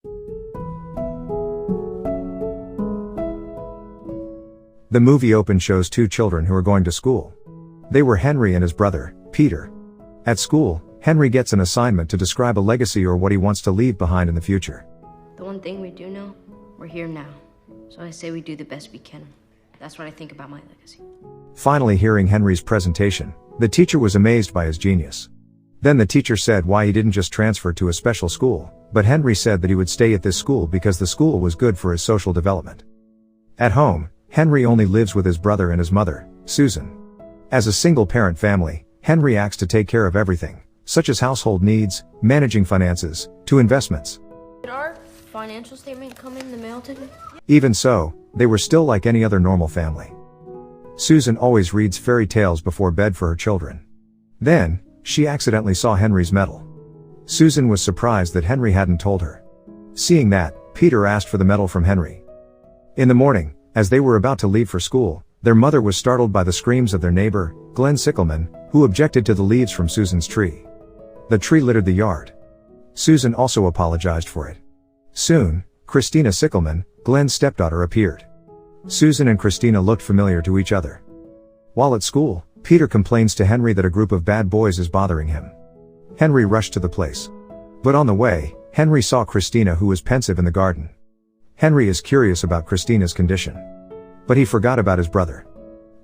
The movie Open shows two children who are going to school. They were Henry and his brother, Peter. At school, Henry gets an assignment to describe a legacy or what he wants to leave behind in the future. The one thing we do know, we're here now. So I say we do the best we can. That's what I think about my legacy. Finally, hearing Henry's presentation, the teacher was amazed by his genius. Then the teacher said why he didn't just transfer to a special school, but Henry said that he would stay at this school because the school was good for his social development. At home, Henry only lives with his brother and his mother, Susan. As a single-parent family, Henry acts to take care of everything, such as household needs, managing finances, to investments. Did our financial statement come in the mail today? Even so, they were still like any other normal family. Susan always reads fairy tales before bed for her children. Then, she accidentally saw Henry's medal. Susan was surprised that Henry hadn't told her. Seeing that, Peter asked for the medal from Henry. In the morning, as they were about to leave for school, their mother was startled by the screams of their neighbor, Glenn Sickelman, who objected to the leaves from Susan's tree. The tree littered the yard. Susan also apologized for it. Soon, Christina Sickelman, Glenn's stepdaughter, appeared. Susan and Christina looked familiar to each other. While at school, Peter complains to Henry that a group of bad boys is bothering him. Henry rushed to the place. But on the way, Henry saw Christina, who was pensive in the garden. Henry is curious about Christina's condition. But he forgot about his brother.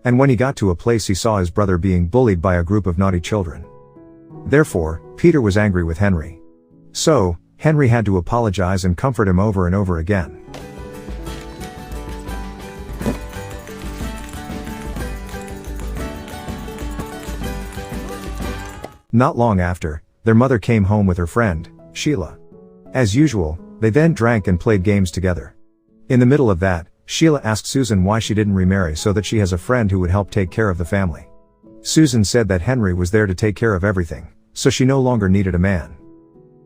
And when he got to a place, he saw his brother being bullied by a group of naughty children. Therefore, Peter was angry with Henry. So, Henry had to apologize and comfort him over and over again. Not long after, their mother came home with her friend, Sheila. As usual, they then drank and played games together. In the middle of that, Sheila asked Susan why she didn't remarry so that she has a friend who would help take care of the family. Susan said that Henry was there to take care of everything, so she no longer needed a man.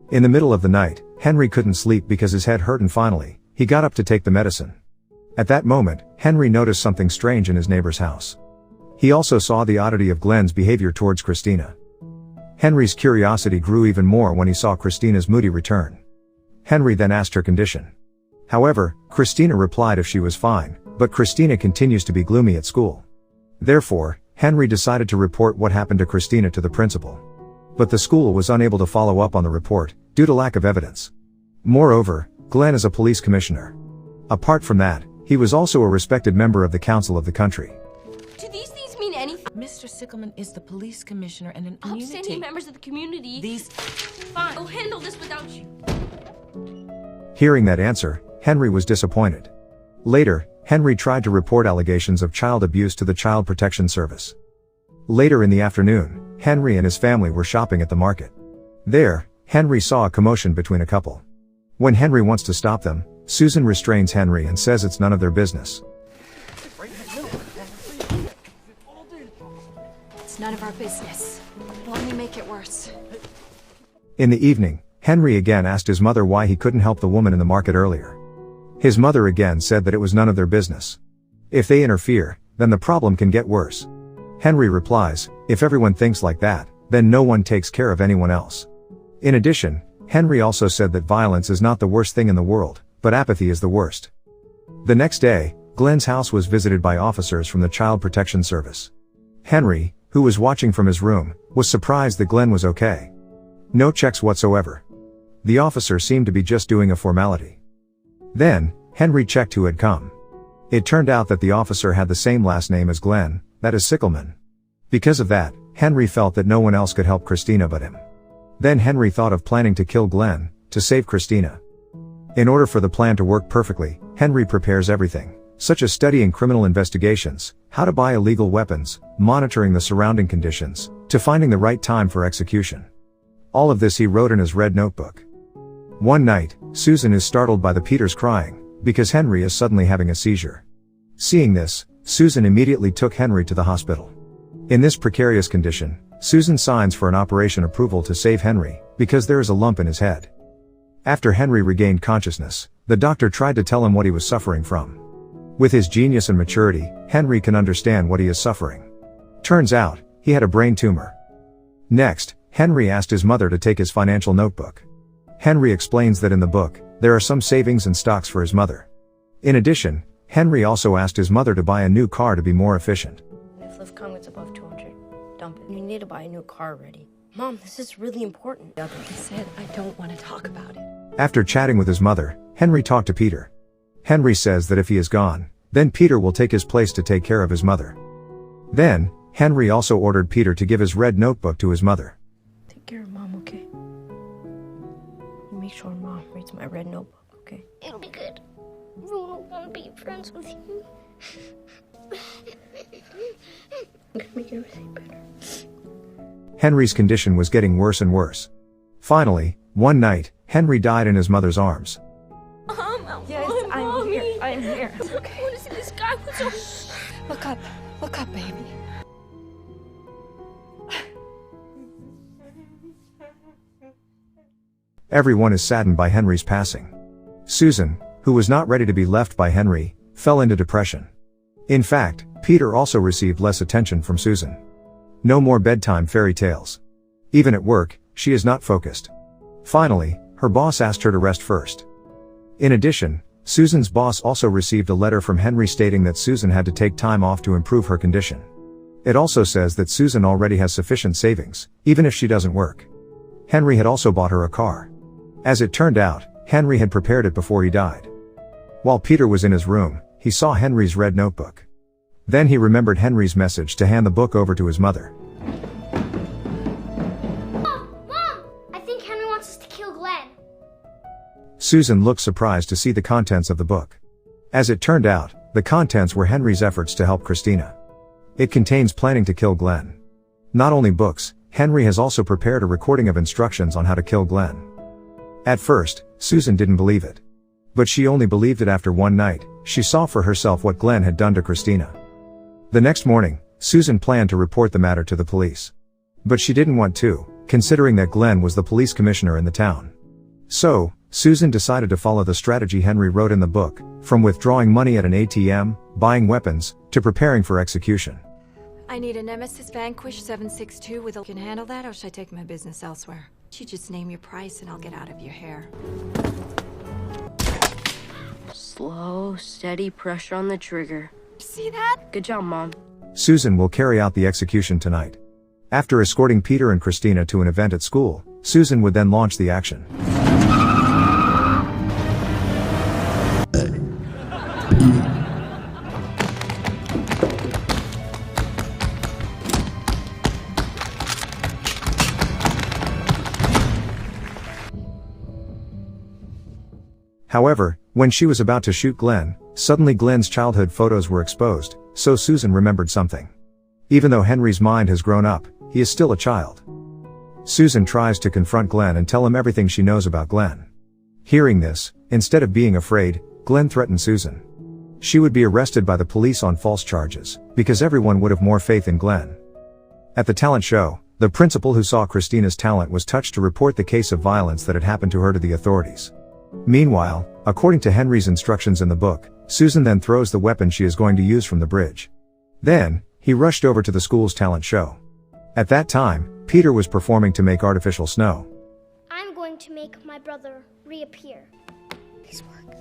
In the middle of the night, Henry couldn't sleep because his head hurt, and finally, he got up to take the medicine. At that moment, Henry noticed something strange in his neighbor's house. He also saw the oddity of Glenn's behavior towards Christina. Henry's curiosity grew even more when he saw Christina's moody return. Henry then asked her condition. However, Christina replied if she was fine, but Christina continues to be gloomy at school. Therefore, Henry decided to report what happened to Christina to the principal. But the school was unable to follow up on the report, due to lack of evidence. Moreover, Glenn is a police commissioner. Apart from that, he was also a respected member of the council of the country. Do these things mean anything? Mr. Sickelman is the police commissioner and an immunity. Upstanding members of the community. These... Fine, I'll handle this without you. Hearing that answer, Henry was disappointed. Later, Henry tried to report allegations of child abuse to the Child Protection Service. Later in the afternoon, Henry and his family were shopping at the market. There, Henry saw a commotion between a couple. When Henry wants to stop them, Susan restrains Henry and says it's none of their business. It's none of our business. It'll only make it worse. In the evening, Henry again asked his mother why he couldn't help the woman in the market earlier. His mother again said that it was none of their business. If they interfere, then the problem can get worse. Henry replies, if everyone thinks like that, then no one takes care of anyone else. In addition, Henry also said that violence is not the worst thing in the world, but apathy is the worst. The next day, Glenn's house was visited by officers from the Child Protection Service. Henry, who was watching from his room, was surprised that Glenn was okay. No checks whatsoever. The officer seemed to be just doing a formality. Then, Henry checked who had come. It turned out that the officer had the same last name as Glenn, that is Sickelman. Because of that, Henry felt that no one else could help Christina but him. Then Henry thought of planning to kill Glenn, to save Christina. In order for the plan to work perfectly, Henry prepares everything, such as studying criminal investigations, how to buy illegal weapons, monitoring the surrounding conditions, to finding the right time for execution. All of this he wrote in his red notebook. One night, Susan is startled by the Peters crying, because Henry is suddenly having a seizure. Seeing this, Susan immediately took Henry to the hospital. In this precarious condition, Susan signs for an operation approval to save Henry, because there is a lump in his head. After Henry regained consciousness, the doctor tried to tell him what he was suffering from. With his genius and maturity, Henry can understand what he is suffering. Turns out, he had a brain tumor. Next, Henry asked his mother to take his financial notebook. Henry explains that in the book, There are some savings and stocks for his mother. In addition, Henry also asked his mother to buy a new car to be more efficient. If Lifcon gets above 200, dump it. You need to buy a new car already. Mom, this is really important. I said I don't want to talk about it. After chatting with his mother, Henry talked to Peter. Henry says that if he is gone, then Peter will take his place to take care of his mother. Then, Henry also ordered Peter to give his red notebook to his mother. Take care of Mom, okay? You make sure Mom reads my red notebook, okay? It'll be good. I don't want to be friends with you. I'm gonna make everything better. Henry's condition was getting worse and worse. Finally, one night, Henry died in his mother's arms. Yes, I'm here. I'm here. Okay. I want to see this guy. Look up. Look up, baby. Everyone is saddened by Henry's passing. Susan, who was not ready to be left by Henry, fell into depression. In fact, Peter also received less attention from Susan. No more bedtime fairy tales. Even at work, she is not focused. Finally, her boss asked her to rest first. In addition, Susan's boss also received a letter from Henry stating that Susan had to take time off to improve her condition. It also says that Susan already has sufficient savings, even if she doesn't work. Henry had also bought her a car. As it turned out, Henry had prepared it before he died. While Peter was in his room, he saw Henry's red notebook. Then he remembered Henry's message to hand the book over to his mother. Mom! I think Henry wants us to kill Glenn. Susan looked surprised to see the contents of the book. As it turned out, the contents were Henry's efforts to help Christina. It contains planning to kill Glenn. Not only books, Henry has also prepared a recording of instructions on how to kill Glenn. At first, Susan didn't believe it. But she only believed it after one night, she saw for herself what Glenn had done to Christina. The next morning, Susan planned to report the matter to the police. But she didn't want to, considering that Glenn was the police commissioner in the town. So, Susan decided to follow the strategy Henry wrote in the book, from withdrawing money at an ATM, buying weapons, to preparing for execution. I need a Nemesis Vanquish 762 with a... Can handle that, or should I take my business elsewhere? You just name your price and I'll get out of your hair. Slow, steady pressure on the trigger. See that? Good job, Mom. Susan will carry out the execution tonight. After escorting Peter and Christina to an event at school, Susan would then launch the action. However, when she was about to shoot Glenn, suddenly Glenn's childhood photos were exposed, so Susan remembered something. Even though Henry's mind has grown up, he is still a child. Susan tries to confront Glenn and tell him everything she knows about Glenn. Hearing this, instead of being afraid, Glenn threatened Susan. She would be arrested by the police on false charges, because everyone would have more faith in Glenn. At the talent show, the principal who saw Christina's talent was touched to report the case of violence that had happened to her to the authorities. Meanwhile, according to Henry's instructions in the book, Susan then throws the weapon she is going to use from the bridge. Then, he rushed over to the school's talent show. At that time, Peter was performing to make artificial snow. I'm going to make my brother reappear. Please work.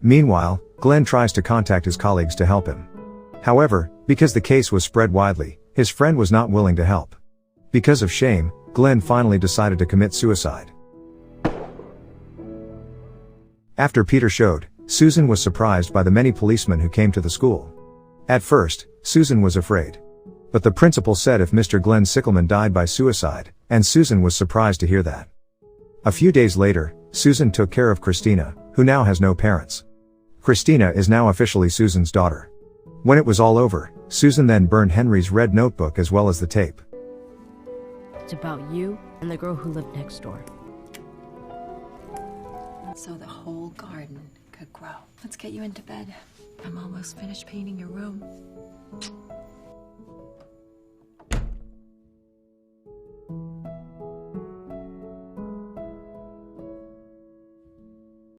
Meanwhile, Glenn tries to contact his colleagues to help him. However, because the case was spread widely, his friend was not willing to help. Because of shame, Glenn finally decided to commit suicide. After Peter showed, Susan was surprised by the many policemen who came to the school. At first, Susan was afraid. But the principal said if Mr. Glenn Sickelman died by suicide, and Susan was surprised to hear that. A few days later, Susan took care of Christina, who now has no parents. Christina is now officially Susan's daughter. When it was all over, Susan then burned Henry's red notebook as well as the tape. It's about you and the girl who lived next door. So the whole garden could grow. Let's get you into bed. I'm almost finished painting your room.